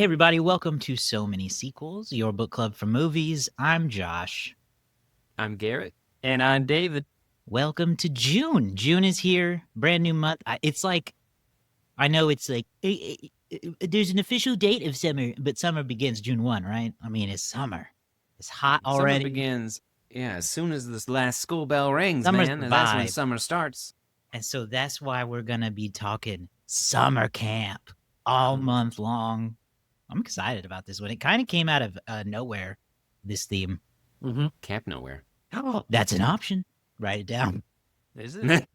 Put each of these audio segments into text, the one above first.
Hey, everybody, welcome to So Many Sequels, your book club for movies. I'm Josh. I'm Garrett. And I'm David. Welcome to June. June is here, brand new month. It's like, I know it's like, there's an official date of summer, but summer begins June 1, right? I mean, it's summer. It's hot already. Summer begins, as soon as this last school bell rings, Summer's man. the And that's when vibe. summer starts. And so that's why we're going to be talking summer camp all month long. I'm excited about this one. It kind of came out of nowhere, this theme. Camp Nowhere. Oh, that's an option. Write it down. Is it?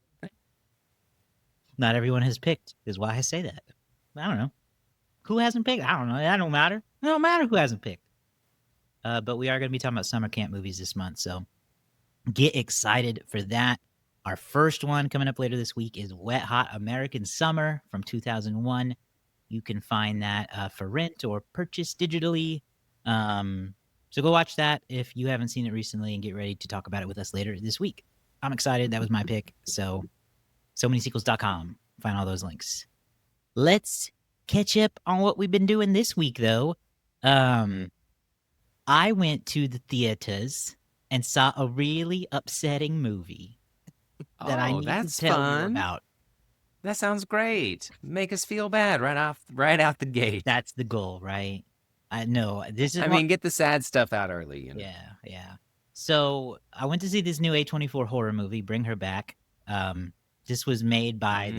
Not everyone has picked, is why I say that. I don't know. Who hasn't picked? I don't know. That don't matter. It don't matter who hasn't picked. But we are going to be talking about summer camp movies this month, so get excited for that. Our first one coming up later this week is Wet Hot American Summer from 2001. You can find that for rent or purchase digitally. So go watch that if you haven't seen it recently and get ready to talk about it with us later this week. I'm excited. That was my pick. So manysequels.com. Find all those links. Let's catch up on what we've been doing this week, though. I went to the theaters and saw a really upsetting movie that I need that's to tell fun. you about. That sounds great. Make us feel bad right out the gate. That's the goal, right? I know. This is get the sad stuff out early. Yeah. So I went to see this new A24 horror movie, Bring Her Back. This was made by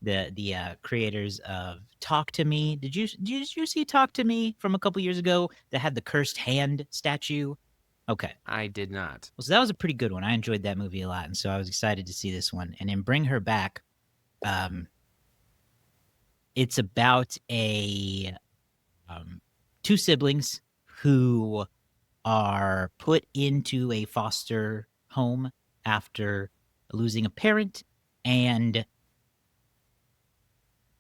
the creators of Talk to Me. Did you see Talk to Me from a couple years ago that had the cursed hand statue? Okay. I did not. Well, so that was a pretty good one. I enjoyed that movie a lot, and so I was excited to see this one. And in Bring Her Back, it's about two siblings who are put into a foster home after losing a parent, and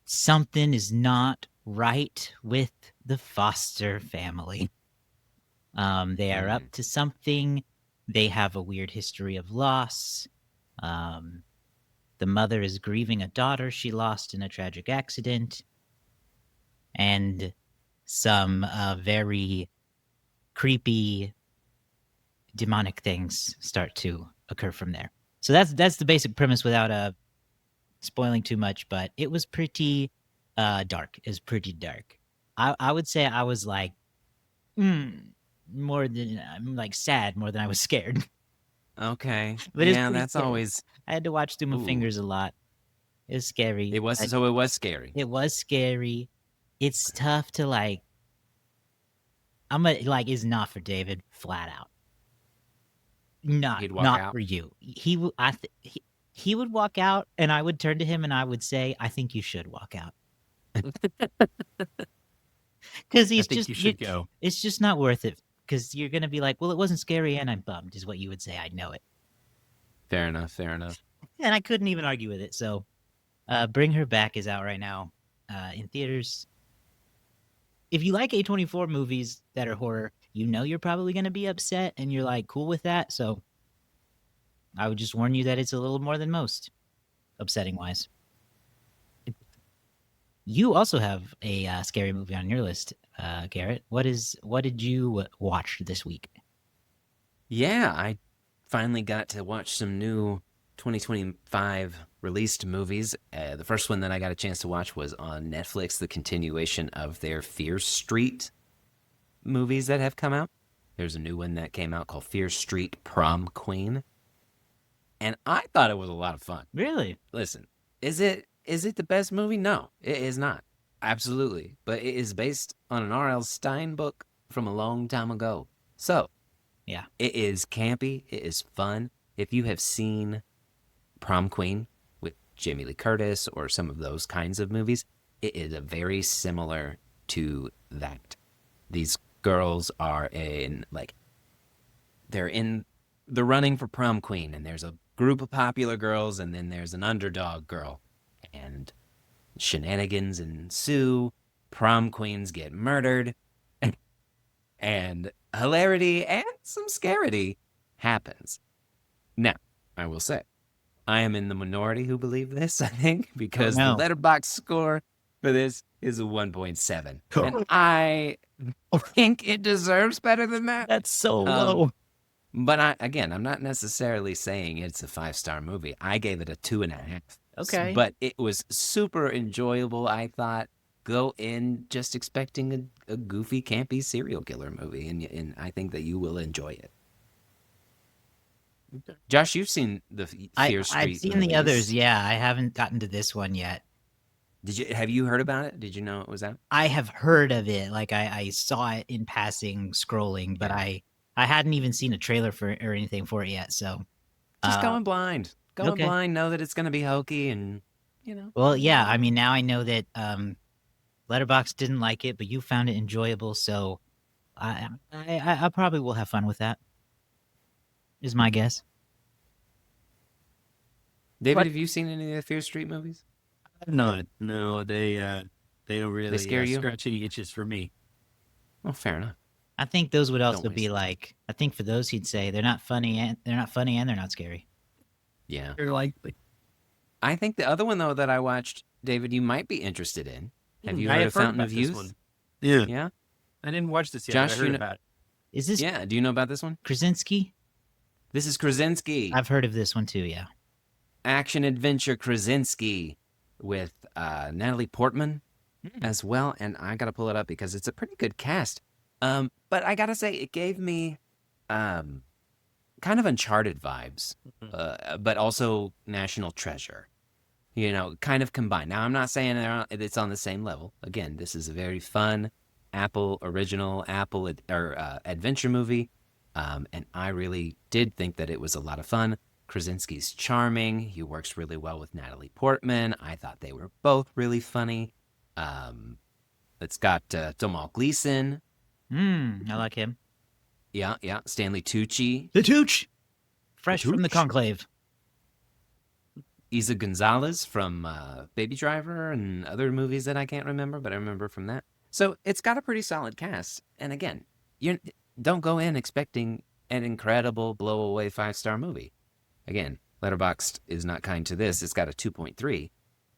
something is not right with the foster family. They are up to something. They have a weird history of loss. The mother is grieving a daughter she lost in a tragic accident. And some very creepy, demonic things start to occur from there. So that's the basic premise without spoiling too much, but it was pretty dark. It was pretty dark. I would say I was like, more than I'm like sad more than I was scared. Okay. But yeah, that's scary. always. I had to watch through my fingers a lot. It was scary. It was scary. It was scary. It's tough to like. It's not for David, flat out. Not out. for you. He would walk out, and I would turn to him and I would say, "I think you should walk out." Because you should go. It's just not worth it. Because you're gonna be like, "Well, it wasn't scary, and I'm bummed," is what you would say. I know it. Fair enough. And I couldn't even argue with it. So, Bring Her Back is out right now in theaters. If you like A24 movies that are horror, you know you're probably going to be upset, and you're like cool with that. So I would just warn you that it's a little more than most, upsetting wise. You also have a scary movie on your list, Garrett. What did you watch this week? Yeah, I finally got to watch some new 2025 released movies. The first one that I got a chance to watch was on Netflix, the continuation of their Fear Street movies that have come out. There's a new one that came out called Fear Street Prom Queen. And I thought it was a lot of fun. Really? Listen, is it the best movie? No, it is not. Absolutely. But it is based on an R.L. Stine book from a long time ago. So, yeah, it is campy. It is fun. If you have seen Prom Queen with Jamie Lee Curtis or some of those kinds of movies, it is a very similar to that. These girls are they're in the running for prom queen, and there's a group of popular girls, and then there's an underdog girl, and shenanigans ensue. Prom queens get murdered, and hilarity and some scaredy happens. Now, I will say, I am in the minority who believe this, I think, because the Letterboxd score for this is a 1.7. And I think it deserves better than that. That's so low. But I'm not necessarily saying it's a 5-star movie. I gave it a 2.5. Okay. But it was super enjoyable. I thought go in just expecting a goofy, campy serial killer movie, and I think that you will enjoy it. Josh, you've seen the Fear Street I've seen movies. the others. Yeah, I haven't gotten to this one yet. Have you heard about it? Did you know it was out? I have heard of it. Like I saw it in passing scrolling, but I hadn't even seen a trailer for it or anything for it yet. So Just going blind. Going okay. blind, know that it's going to be hokey and, Well, yeah. I mean, now I know that Letterboxd didn't like it, but you found it enjoyable. So I probably will have fun with that. Is my guess. David, What? have you seen any of the Fear Street movies? No, they don't really scare you? scratch any itches for me. Well, fair enough. I think those would also waste be it. like. I think for those he'd say they're not funny and they're not scary. Yeah. You're likely. I think the other one, though, that I watched, David, you might be interested in. Have you I heard have of Fountain about of this Youth? one. Yeah. Yeah? I didn't watch this yet. Josh, but I you heard know- about it. Is this Yeah. Do you know about this one? Krasinski? This is Krasinski. I've heard of this one too. Yeah. Action adventure Krasinski with Natalie Portman as well. And I got to pull it up because it's a pretty good cast. But I got to say, it gave me kind of Uncharted vibes, but also National Treasure. Kind of combined. Now, I'm not saying it's on the same level. Again, this is a very fun Apple adventure movie. And I really did think that it was a lot of fun. Krasinski's charming. He works really well with Natalie Portman. I thought they were both really funny. It's got Domhnall Gleeson. I like him. Yeah. Stanley Tucci. The Tooch, fresh from the Tooch. conclave. Isa Gonzalez from Baby Driver and other movies that I can't remember, but I remember from that. So it's got a pretty solid cast. And again, you don't go in expecting an incredible blow-away 5-star movie. Again, Letterboxd is not kind to this. It's got a 2.3.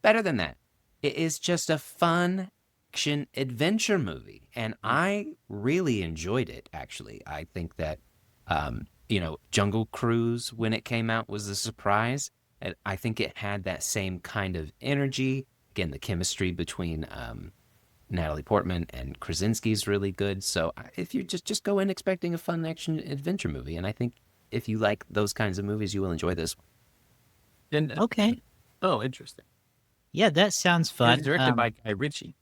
Better than that. It is just a fun action adventure movie. And I really enjoyed it, actually. I think that, Jungle Cruise, when it came out, was a surprise. And I think it had that same kind of energy. Again, the chemistry between Natalie Portman and Krasinski is really good. So if you just go in expecting a fun action adventure movie, and I think if you like those kinds of movies, you will enjoy this one. And, Okay. Oh, interesting. Yeah, that sounds It fun. was directed by Guy Ritchie.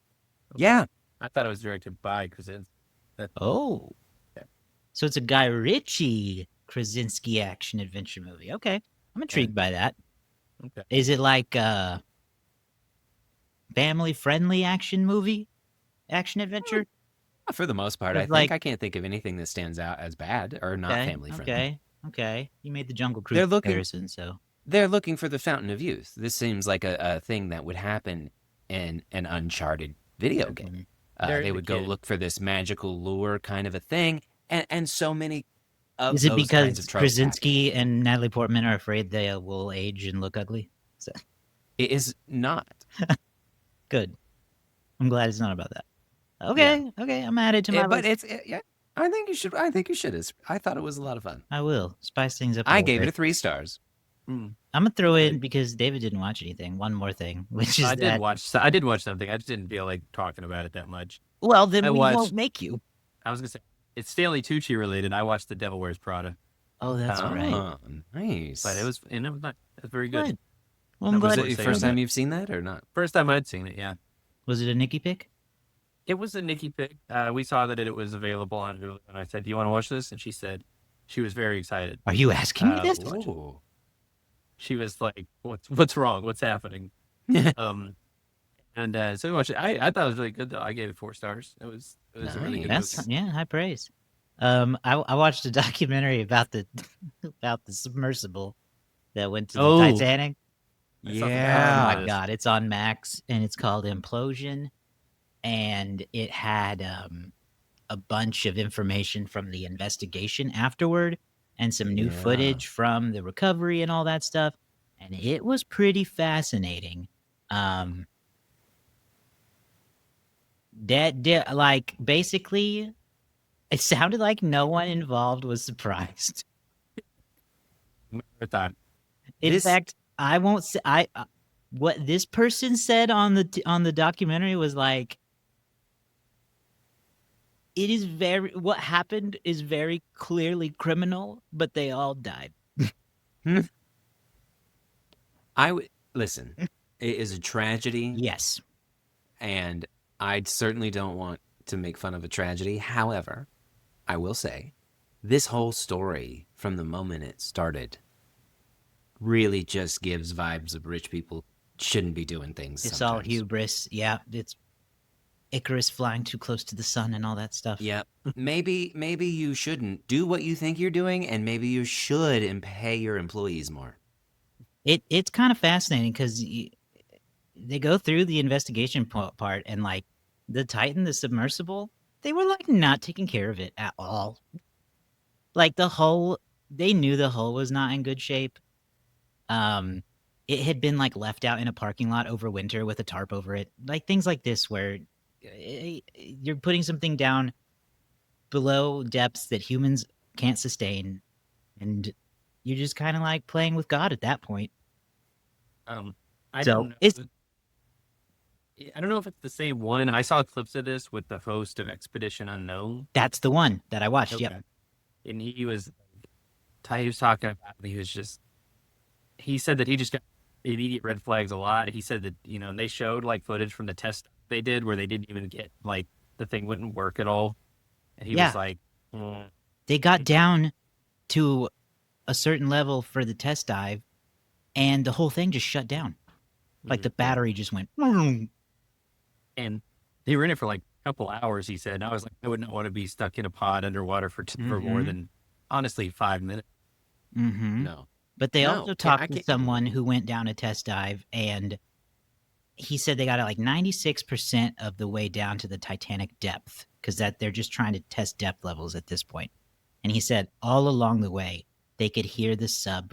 Yeah. I thought it was directed by Krasinski. Oh. Yeah. So it's a Guy Ritchie Krasinski action adventure movie. Okay. I'm intrigued by that. Okay. Is it like a family friendly action movie? Action adventure? For the most part, I It's think like- I can't think of anything that stands out as bad or not family friendly. Okay. You made the Jungle Cruise They're looking- comparison, so They're looking for the Fountain of Youth. This seems like a thing that would happen in an Uncharted video game. They're They would go indicated. look for this magical lure kind of a thing, and so many of is it those kinds because of tropes Krasinski and Natalie Portman are afraid they will age and look ugly? So, happen. It is not. good. I'm glad it's not about that. Okay, I'm added to my But list. yeah. I think you should. I thought it was a lot of fun. I will spice things up. I gave it 3 stars. I'm gonna throw in because David didn't watch anything. One more thing, which is I that. did watch something. I just didn't feel like talking about it that much. Well, then I we watched- won't make you. I was gonna say it's Stanley Tucci related. I watched The Devil Wears Prada, Oh, that's right. Oh, nice. but it was very good. Good. Well, I'm That Was glad. it your Say first that. time you've seen that or not? First time I'd seen it. Yeah, Was it a Nikki pick? it was a Nikki pick. We saw that it was available on Hulu, and I said, "Do you want to watch this?" And she said she was very excited. Are you asking me this? Ooh. She was like, "What's wrong? What's happening?" And so we watched it. I thought it was really good though. I gave it 4 stars. It was a really good That's movie. high praise. I watched a documentary about the about the submersible that went to the Oh. Titanic. I saw Oh that. my god, it's on Max and it's called Implosion, and it had a bunch of information from the investigation afterward and some new Yeah. footage from the recovery and all that stuff, and it was pretty fascinating. like basically, it sounded like no one involved was surprised. Marathon. In This- fact, I won't say what this person said on the documentary was like, it is what happened is very clearly criminal, but they all died. Listen. It is a tragedy, Yes. and I certainly don't want to make fun of a tragedy. However, I will say, this whole story, from the moment it started, really just gives vibes of rich people shouldn't be doing things. It's sometimes. all hubris. Yeah, it's Icarus flying too close to the sun and all that stuff. Yep. Maybe you shouldn't do what you think you're doing, and maybe you should and pay your employees more. It's kind of fascinating because they go through the investigation part, and like the Titan, the submersible, they were like not taking care of it at all. Like the hull, they knew the hull was not in good shape. It had been like left out in a parking lot over winter with a tarp over it, like things like this, where you're putting something down below depths that humans can't sustain, and you're just kind of like playing with God at that point. I So, don't know. it's- I don't know if it's the same one. I saw clips of this with the host of Expedition Unknown. That's the one that I watched. Okay. Yep. And he was talking about it. He said that he just got immediate red flags a lot. He said that, they showed like footage from the test they did where they didn't even get like the thing wouldn't work at all. And he was like, They got down to a certain level for the test dive, and the whole thing just shut down. Like the battery just went. and they were in it for like a couple hours, he said. And I was like, I would not want to be stuck in a pod underwater for more than, honestly, 5 minutes. Mm-hmm. No. But they No, also I talked to can't- someone who went down a test dive, and he said they got it like 96% of the way down to the Titanic depth, because that they're just trying to test depth levels at this point. And he said all along the way, they could hear the sub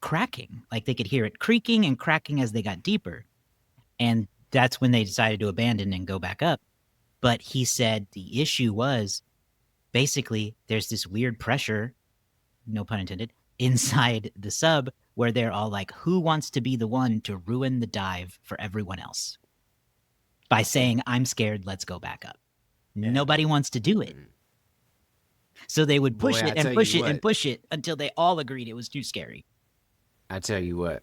cracking. Like they could hear it creaking and cracking as they got deeper. And that's when they decided to abandon and go back up. But he said the issue was basically there's this weird pressure, no pun intended, inside the sub where they're all like, who wants to be the one to ruin the dive for everyone else? By saying, I'm scared, let's go back up. Yeah. Nobody wants to do it. So they would push Boy, I it and tell push you it and what. push it until they all agreed it was too scary. I tell you what,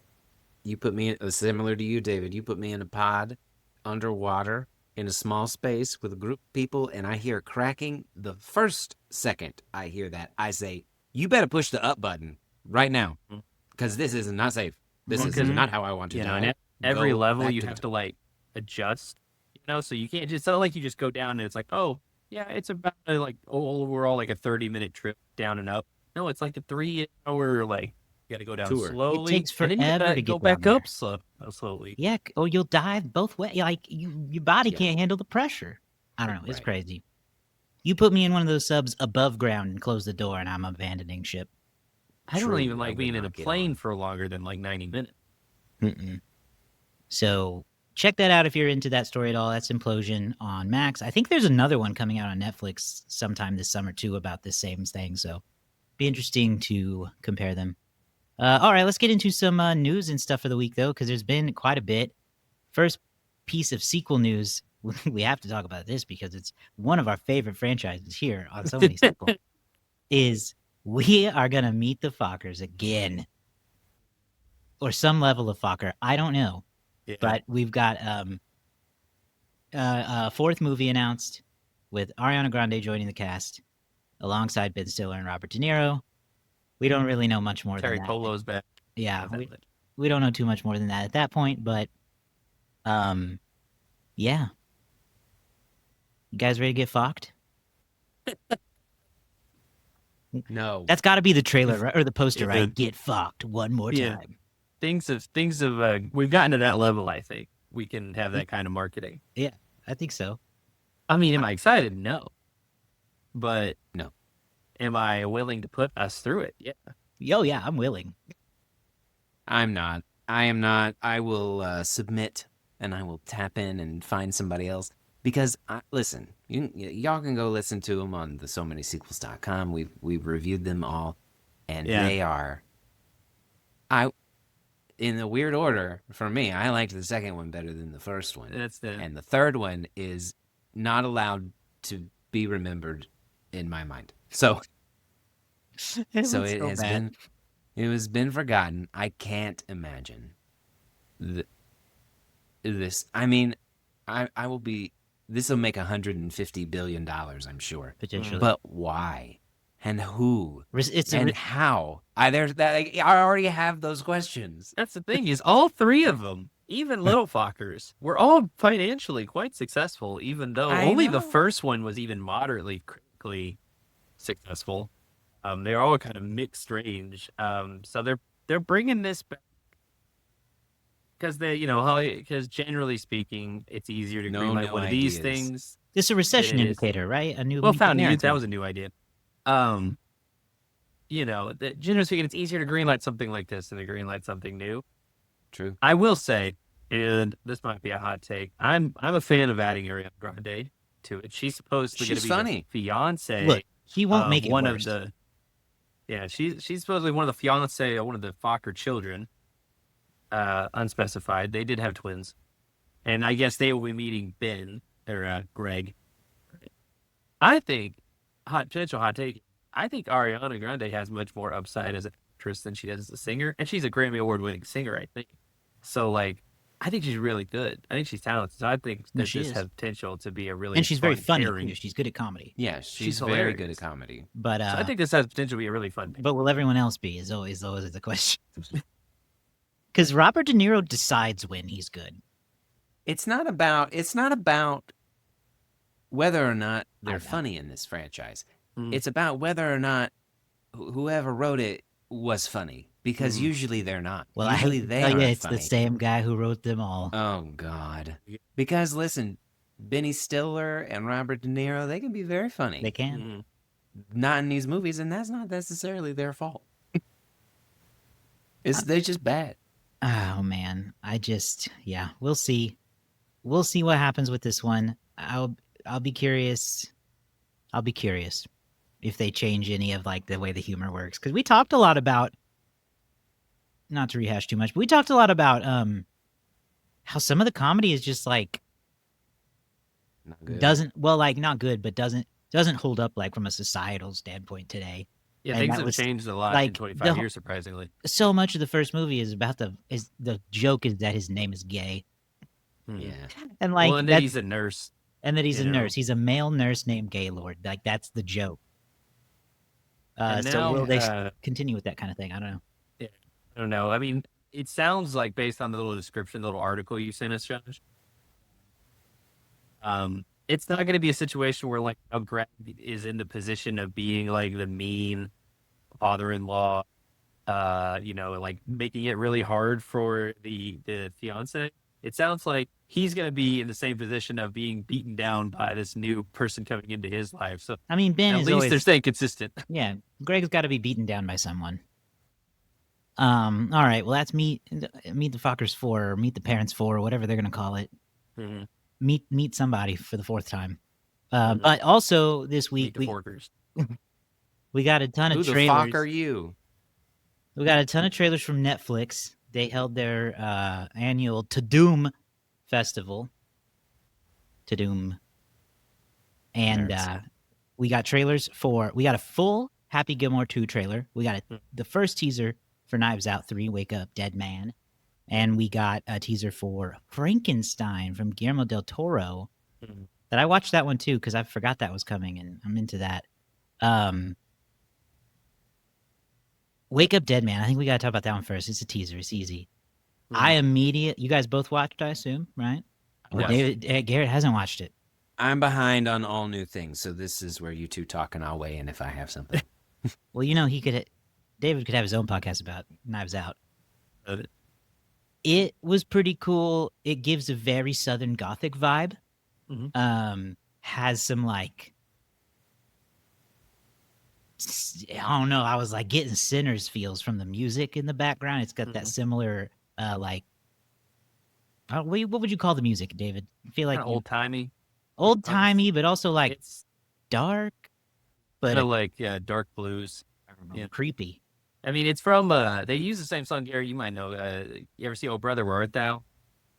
you put me in, similar to you, David, you put me in a pod underwater in a small space with a group of people, and I hear cracking. The first second I hear that, I say, you better push the up button right now, because this is not safe. This is not how I want to die. And at every Go level back you to have the- to like adjust, so you can't just, it's not like you just go down and it's like, oh yeah, it's about overall like a 30-minute trip down and up. No, it's like a 3-hour, like, you gotta go down Tour. slowly. It takes and then you forever gotta to go get back down up slowly. Yeah, or you'll dive both ways. Like your body Yeah. can't handle the pressure. I don't know. It's Right. crazy. You put me in one of those subs above ground and close the door, and I'm abandoning ship. I don't True, even I like would being in a not get plane on. for longer than like 90 minutes. So check that out if you're into that story at all. That's Implosion on Max. I think there's another one coming out on Netflix sometime this summer too about this same thing. So be interesting to compare them. All right, let's get into some news and stuff for the week though, because there's been quite a bit. First piece of sequel news. We have to talk about this because it's one of our favorite franchises here on so many sequels. Is we are gonna meet the Fockers again, or some level of Focker. I don't know. Yeah. But we've got a fourth movie announced with Ariana Grande joining the cast alongside Ben Stiller and Robert De Niro. We don't really know much more Terry than that. Polo's back. Yeah, That's it. we don't know too much more than that at that point, but yeah. You guys ready to get fucked? No. That's got to be the trailer, right? Or the poster, Yeah. right? Get fucked one more Yeah. time. Things have we've gotten to that level. I think we can have that kind of marketing. Yeah, I think so. I mean, am I excited? No. But No. Am I willing to put us through it? Yeah. Yo, yeah, I'm willing. I'm not. I am not. I will submit, and I will tap in and find somebody else. because listen, y'all can go listen to them on the SoManySequels.com. We've reviewed them all, and they are. In the weird order, for me, I liked the second one better than the first one. And the third one is not allowed to be remembered in my mind. So it has been forgotten. I can't imagine this. I mean, I will be. This will make $150 billion, I'm sure. Potentially. But why? And who? And how? I already have those questions. That's the thing is all three of them, even little Fockers, were all financially quite successful, even though only the first one was even moderately critically successful. They're all kind of mixed range. So they're bringing this back because because generally speaking, it's easier to greenlight one of these things. This is a recession indicator, right? A new. That was a new idea. Generally speaking, it's easier to greenlight something like this than to greenlight something new. True. I will say, and this might be a hot take, I'm a fan of adding Ariana Grande to it. She's supposedly going to be funny. The fiance. Look, he won't make it one worse. of the. She's supposedly one of the fiance of one of the Focker children. Unspecified. They did have twins, and I guess they will be meeting Ben or Greg. I think. Potential hot take. I think Ariana Grande has much more upside as an actress than she does as a singer, and she's a Grammy Award-winning singer, I think. So, I think she's really good. I think she's talented. So I think that this has potential to be a really and she's very funny. pairing. She's good at comedy. Yeah, she's very good at comedy. But so I think this has potential to be a really fun. But will everyone else be? Is always the question. Because Robert De Niro decides when he's good. It's not about whether or not they're funny in this franchise. It's about whether or not whoever wrote it was funny, because usually they're not. Well, usually they are funny. It's the same guy who wrote them all. Oh God! Because listen, Benny Stiller and Robert De Niro, they can be very funny. They can. Not in these movies, and that's not necessarily their fault. They're just bad. Oh man, we'll see. We'll see what happens with this one. I'll be curious. I'll be curious if they change any of the way the humor works, because we talked a lot about, not to rehash too much, but we talked a lot about how some of the comedy is just not good. not good, but doesn't hold up from a societal standpoint today. Yeah, things have changed a lot in 25 years, surprisingly. So much of the first movie is about the joke is that his name is gay. Yeah, and and then he's a nurse. And that he's a nurse. He's a male nurse named Gaylord. That's the joke. So will they continue with that kind of thing? I don't know. Yeah, I don't know. I mean, it sounds like, based on the little description, the little article you sent us, Josh, it's not going to be a situation where Greg is in the position of being the mean father-in-law, making it really hard for the fiance. It sounds like he's going to be in the same position of being beaten down by this new person coming into his life. So I mean, Ben at least they're staying consistent. Yeah, Greg's got to be beaten down by someone. All right, well, that's meet the Fockers 4, or Meet the Parents 4, or whatever they're going to call it. Mm-hmm. Meet somebody for the fourth time. But also this week we got a ton of trailers. Who the fuck are you? We got a ton of trailers from Netflix. They held their annual Tudum festival. Tudum. And we got trailers we got a full Happy Gilmore 2 trailer. We got the first teaser for Knives Out 3, Wake Up, Dead Man. And we got a teaser for Frankenstein from Guillermo del Toro. That I watched that one too, because I forgot that was coming, and I'm into that. Wake Up, Dead Man. I think we got to talk about that one first. It's a teaser. It's easy. You guys both watched, I assume, right? Yes. Garrett hasn't watched it. I'm behind on all new things, so this is where you two talk, and I'll weigh in if I have something. Well, David could have his own podcast about Knives Out. It was pretty cool. It gives a very Southern Gothic vibe. Has some I don't know. I was getting Sinners feels from the music in the background. It's got that similar what would you call the music, David? I feel like old timey. old timey, but also like It's dark, but kind of like dark blues. creepy. I mean, it's from they use the same song. Gary, you might know. You ever see "Oh Brother, Where Art Thou"?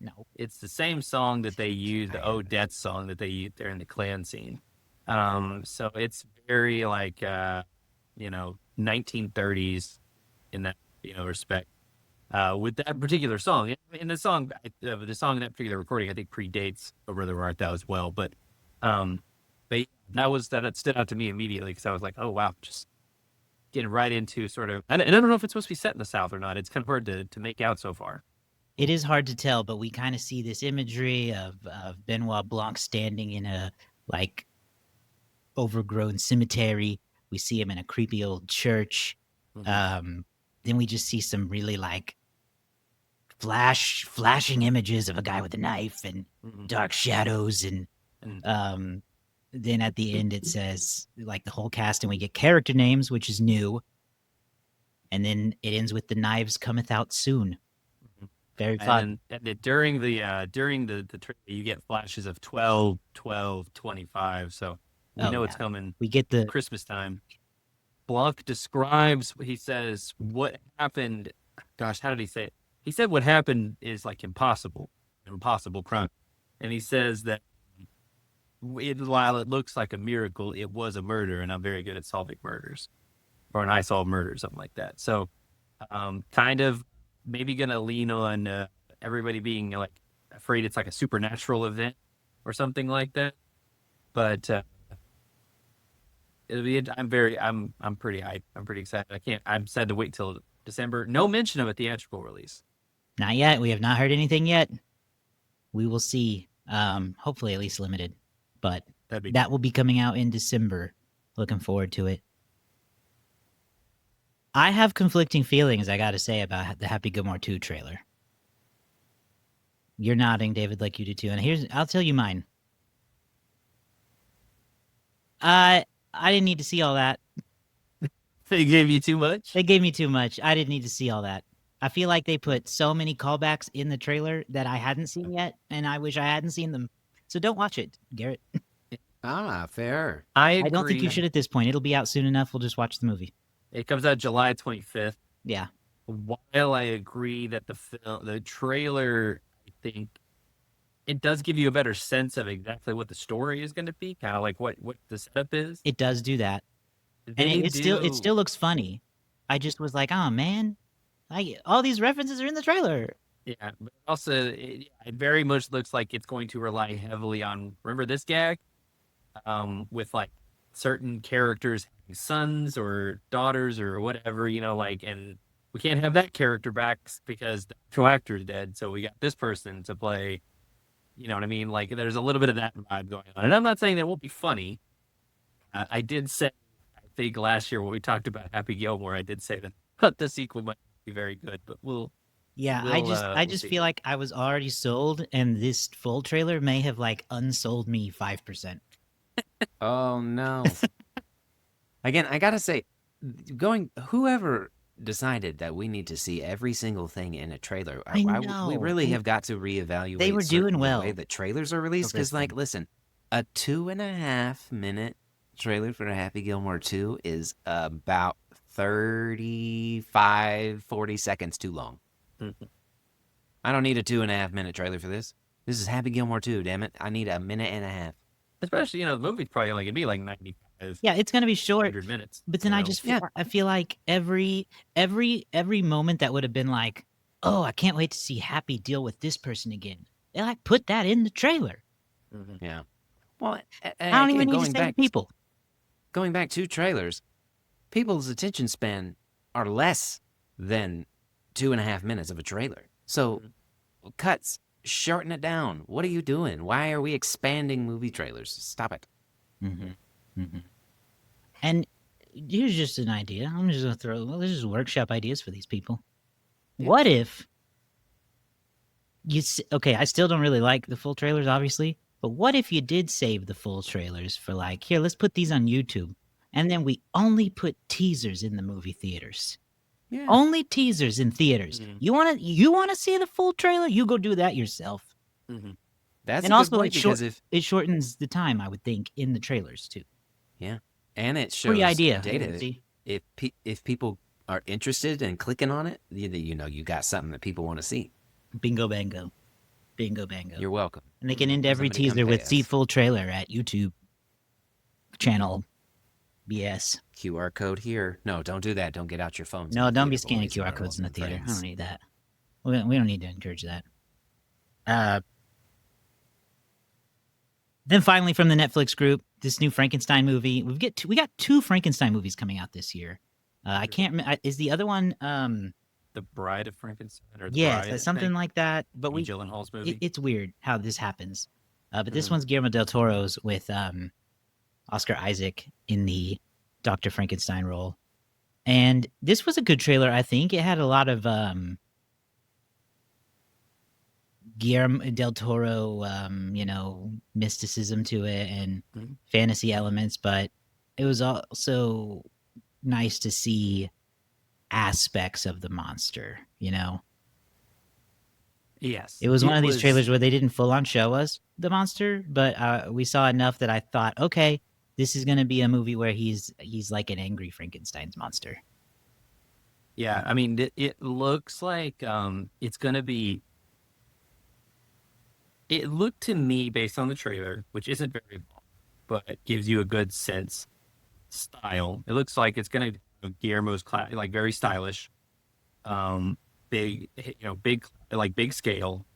No. It's the same song that they use, the "Oh Death" song that they use there in the Klan scene. So it's very like 1930s in that respect. With that particular song, and the song in that particular recording, I think predates "Oh Brother, Where Art Thou" as well. But that stood out to me immediately because I was like, oh wow, just getting right into sort of, and I don't know if it's supposed to be set in the South or not. It's kind of hard to make out so far. It is hard to tell, but we kind of see this imagery of Benoit Blanc standing in a like overgrown cemetery. We see him in a creepy old church. Then we just see some really like flashing images of a guy with a knife and dark shadows, and then at the end it says like the whole cast, and we get character names, which is new. And then it ends with "the knives cometh out soon." Very fun. And during the trailer, you get flashes of 12, 12, 25. So we know it's coming. We get the Christmas time. Blanc describes, he says, what happened. Gosh, how did he say it? He said what happened is like impossible crime. And he says that while it looks like a miracle, it was a murder, and I'm very good at solving murders, or an I solve murder, something like that. So kind of maybe going to lean on everybody being like afraid it's like a supernatural event or something like that. But it'll be. I'm pretty hyped. I'm pretty excited. I'm sad to wait till December. No mention of a theatrical release. Not yet. We have not heard anything yet. We will see. Hopefully, at least limited. But that will be coming out in December. Looking forward to it. I have conflicting feelings, I got to say, about the Happy Gilmore 2 trailer. You're nodding, David, like you do too. And I'll tell you mine. I didn't need to see all that. They gave you too much? They gave me too much. I didn't need to see all that. I feel like they put so many callbacks in the trailer that I hadn't seen yet, and I wish I hadn't seen them. So don't watch it, Garrett. Fair. I agree. I don't think you should at this point. It'll be out soon enough. We'll just watch the movie. It comes out July 25th. Yeah. While I agree that the trailer, I think it does give you a better sense of exactly what the story is going to be, kind of like what the setup is. It does do that. And it still looks funny. I just was like, oh man, all these references are in the trailer. Yeah, but also it very much looks like it's going to rely heavily on, remember this gag? With like certain characters having sons or daughters or whatever, and we can't have that character back because the actual actor is dead. So we got this person to play, you know what I mean? Like there's a little bit of that vibe going on. And I'm not saying that won't be funny. I did say, I think last year when we talked about Happy Gilmore, I did say that the sequel might be very good, but I just feel like I was already sold, and this full trailer may have like unsold me 5%. Oh no. Again, I gotta say, whoever decided that we need to see every single thing in a trailer, I know. we really have got to reevaluate. They were doing well. The way that trailers are released, because listen, a 2.5 minute trailer for Happy Gilmore 2 is about 35, 40 seconds too long. I don't need a 2.5 minute trailer for this. This is Happy Gilmore 2, damn it. I need a minute and a half. Especially, the movie's probably only gonna be like 95. Yeah, it's gonna be short. 100 minutes. But then I feel like every moment that would have been like, oh, I can't wait to see Happy deal with this person again. They like put that in the trailer. Yeah. Well, I don't even need to say to people. Going back to trailers, people's attention span are less than 2.5 minutes of a trailer. So cuts, shorten it down. What are you doing? Why are we expanding movie trailers? Stop it. And here's just an idea. I'm just going to let's just workshop ideas for these people. Yeah. What if I still don't really like the full trailers, obviously, but what if you did save the full trailers for like, here, let's put these on YouTube, and then we only put teasers in the movie theaters. Yeah. Only teasers in theaters. You want to see the full trailer? You go do that yourself. That's And a good also, point because it shortens the time, I would think, in the trailers too. and it Free shows idea. data. See? If people are interested in clicking on it, you got something that people want to see. Bingo bango. Bingo bango. You're welcome. And they can end every Somebody come teaser pay with us. see full trailer at YouTube channel BS. QR code here. No, don't do that. Don't get out your phones. No, in the don't be theater, scanning boys and QR codes in the girls and theater. I friends. don't need that. We don't need to encourage that. Then finally, from the Netflix group, this new Frankenstein movie. We got two Frankenstein movies coming out this year. I can't remember. Is the other one? The Bride of Frankenstein, or the Yes, Bride, I something think. like that. But Lee Gyllenhaal's movie. it's weird how this happens. But this Mhm. one's Guillermo del Toro's with Oscar Isaac in the Dr. Frankenstein role. And this was a good trailer, I think. It had a lot of Guillermo del Toro, mysticism to it and Mhm. fantasy elements, but it was also nice to see aspects of the monster, Yes, It was one of these trailers where they didn't full on show us the monster, but we saw enough that I thought, okay, this is going to be a movie where he's like an angry Frankenstein's monster. Yeah, I mean, it looks like it's gonna be. It looked to me, based on the trailer, which isn't very long, but it gives you a good sense style. It looks like it's gonna Guillermo's like very stylish, big, big, like big scale,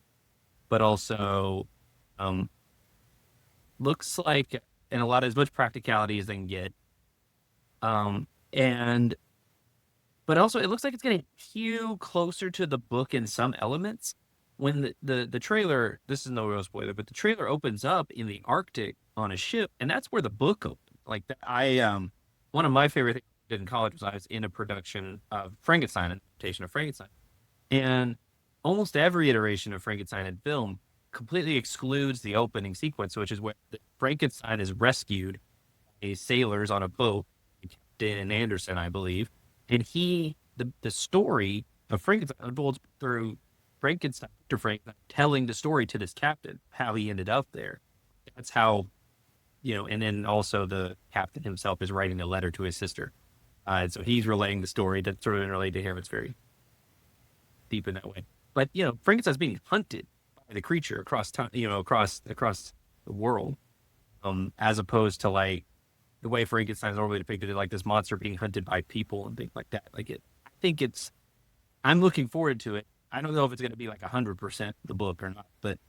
but also looks like, and a lot as much practicality as they can get. And but also it looks like it's getting hew closer to the book in some elements. When the trailer, this is no real spoiler, but the trailer opens up in the Arctic on a ship, and that's where the book opens. Like one of my favorite things I did in college was I was in a production of Frankenstein, an adaptation of Frankenstein, and almost every iteration of Frankenstein in film completely excludes the opening sequence, which is where Frankenstein is rescued by sailors on a boat, Captain Anderson, I believe, and the story of Frankenstein unfolds through Frankenstein, Dr. Frankenstein, telling the story to this captain, how he ended up there. That's how, and then also the captain himself is writing a letter to his sister. And so he's relaying the story that's sort of related to him. It's very deep in that way. But, Frankenstein's being hunted by the creature across time, across the world, as opposed to like the way Frankenstein's normally depicted, like this monster being hunted by people and things like that. I'm looking forward to it. I don't know if it's going to be like 100% the book or not, but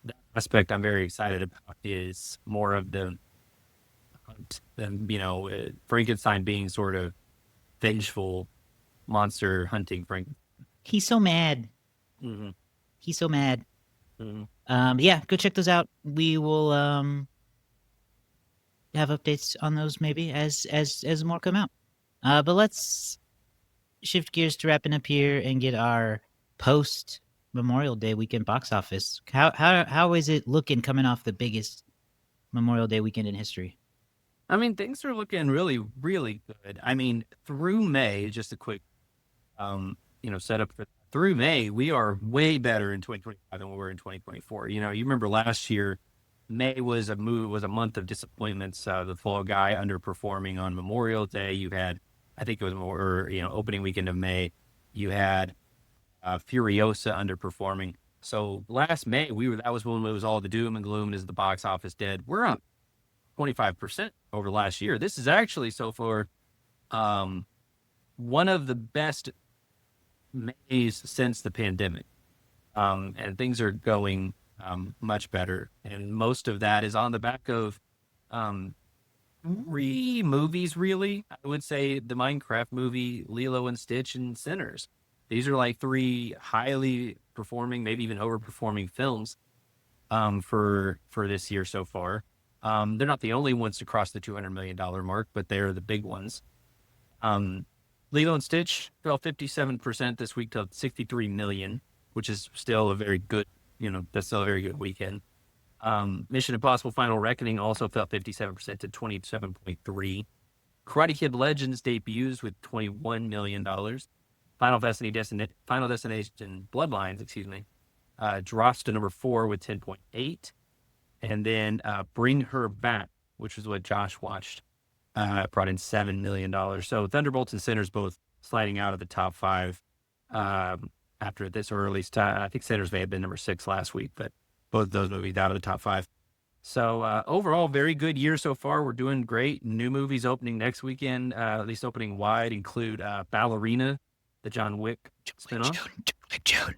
that aspect I'm very excited about is more of the hunt than, Frankenstein being sort of vengeful monster hunting Frankenstein. He's so mad. Mm-hmm. He's so mad. Mm-hmm. Yeah, go check those out. We will have updates on those maybe as more come out. But let's shift gears to wrapping up here and get our post Memorial Day weekend box office. How is it looking coming off the biggest Memorial Day weekend in history? I mean, things are looking really, really good. I mean, through May, just a quick, setup through May, we are way better in 2025 than we were in 2024. You remember last year, May was a month of disappointments. The Fall Guy underperforming on Memorial Day. You had, I think it was more, opening weekend of May. You had Furiosa underperforming. So last May, that was when it was all the doom and gloom. Is the box office dead? We're up 25% over last year. This is actually so far one of the best Mays since the pandemic, and things are going much better. And most of that is on the back of 3 movies, really. I would say the Minecraft movie, Lilo and Stitch, and Sinners. These are like 3 highly performing, maybe even overperforming films for this year so far. They're not the only ones to cross the $200 million mark, but they're the big ones. Lilo and Stitch fell 57% this week to $63 million, which is still a very good, that's still a very good weekend. Mission Impossible Final Reckoning also fell 57% to $27.3. Karate Kid Legends debuts with $21 million. Final Destination Bloodlines, drops to number 4 with 10.8. And then Bring Her Back, which is what Josh watched, brought in $7 million. So Thunderbolts and Sinners both sliding out of the top 5 after this, or at least I think Sinners may have been number 6 last week, but both of those movies out of the top 5. So overall, very good year so far. We're doing great. New movies opening next weekend, at least opening wide, include Ballerina, the John Wick spinoff.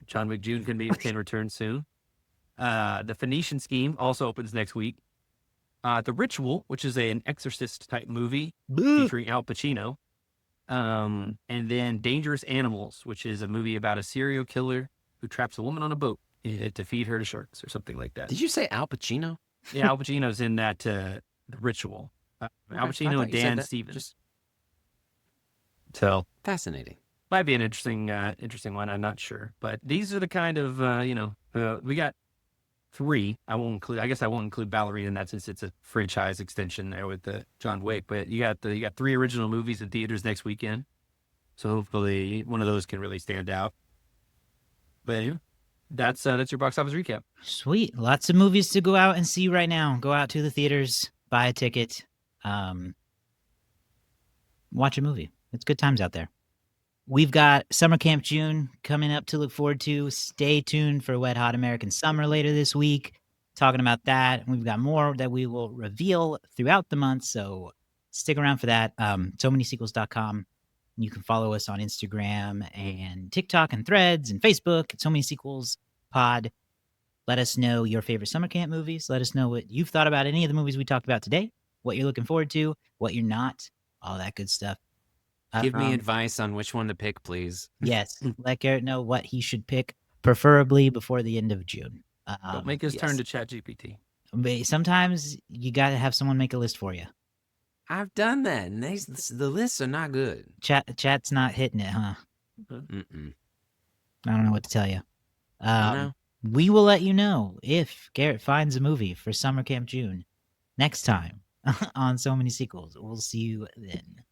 John Wick June can return soon. The Phoenician Scheme also opens next week. The Ritual, which is an exorcist type movie featuring Al Pacino. And then Dangerous Animals, which is a movie about a serial killer who traps a woman on a boat to feed her to sharks or something like that. Did you say Al Pacino? Yeah, Al Pacino's in that The Ritual. Al Pacino and Dan Stevens. So fascinating. Might be an interesting one. I'm not sure, but these are the kind of we got 3. I guess I won't include Ballerina in that since it's a franchise extension there with the John Wick. But you got 3 original movies in theaters next weekend, so hopefully one of those can really stand out. But anyway, that's your box office recap. Sweet, lots of movies to go out and see right now. Go out to the theaters, buy a ticket, watch a movie. It's good times out there. We've got Summer Camp June coming up to look forward to. Stay tuned for Wet Hot American Summer later this week. Talking about that. We've got more that we will reveal throughout the month, so stick around for that. SoManySequels.com. You can follow us on Instagram and TikTok and Threads and Facebook at So Many Sequels Pod. Let us know your favorite summer camp movies. Let us know what you've thought about any of the movies we talked about today, what you're looking forward to, what you're not, all that good stuff. Give me advice on which one to pick, please. Yes. Let Garrett know what he should pick, preferably before the end of June. Don't make us turn to ChatGPT. But sometimes you got to have someone make a list for you. I've done that, and the lists are not good. Chat's not hitting it, huh? Mm-mm. I don't know what to tell you. We will let you know if Garrett finds a movie for Summer Camp June next time on So Many Sequels. We'll see you then.